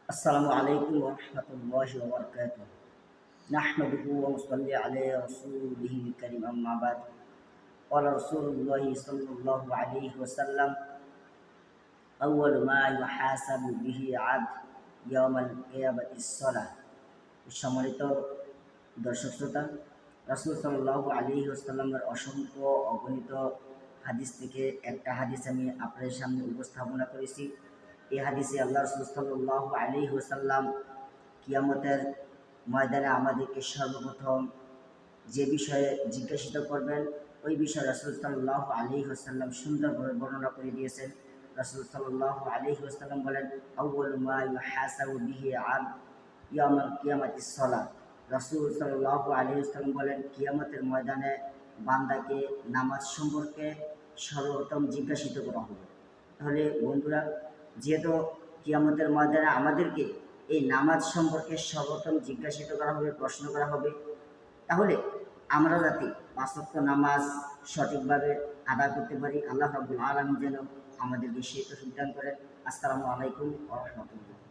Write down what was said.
अस्सलामु अलैकुम व रहमतुल्लाहि व बरकातुहू। नहमदुहु व नुसल्ली अला रसूलिहिल करीम, अम्मा बाद। क़ाला रसूलुल्लाहि सल्लल्लाहु अलैहि वसल्लम, अव्वलु मा युहासाबु बिही अब्द यौमल क़ियामतिस सलाह। সম্মানিত দর্শক শ্রোতা, রাসূল সাল্লাল্লাহু আলাইহি ওয়াসাল্লামের অসংখ্য অগণিত হাদিস থেকে একটা হাদিস আমি আপনাদের সামনে উপস্থাপনা করেছি। এই হাদিসে আল্লাহ রাসূল সাল্লাল্লাহু আলাইহি ওয়াসাল্লাম কিয়ামতের ময়দানে আমাদেরকে সর্বপ্রথম যে বিষয়ে জিজ্ঞাসিত করবেন ওই বিষয়ে রাসূল সাল্লাল্লাহু আলাইহি ওয়াসাল্লাম সুন্দরভাবে বর্ণনা করে দিয়েছেন। রাসূল সাল্লাল্লাহু আলাইহি ওয়াসাল্লাম বলেন, আউয়ালু মা ইউহাসাবু বিহি আবদ ইয়াউমাল কিয়ামাতিস সালাহ। রাসূল সাল্লাল্লাহু আলাইহি ওয়াসাল্লাম বলেন, কিয়ামতের ময়দানে বান্দাকে নামাজ সম্পর্কে সর্বপ্রথম জিজ্ঞাসিত করা হবে। তাহলে বন্ধুরা, যেহেতু কিয়ামতের ময়দানে আমাদেরকে এই নামাজ সম্পর্কে সর্বপ্রথম জিজ্ঞাসিত করা হবে, প্রশ্ন করা হবে, তাহলে আমরা যাতে ৫ ওয়াক্ত নামাজ সঠিকভাবে আদায় করতে পারি, আল্লাহ রাব্বুল আলামিন যেন আমাদেরকে সেই তৌফিক দান করেন। আসসালামু আলাইকুম ওয়া রাহমাতুল্লাহ।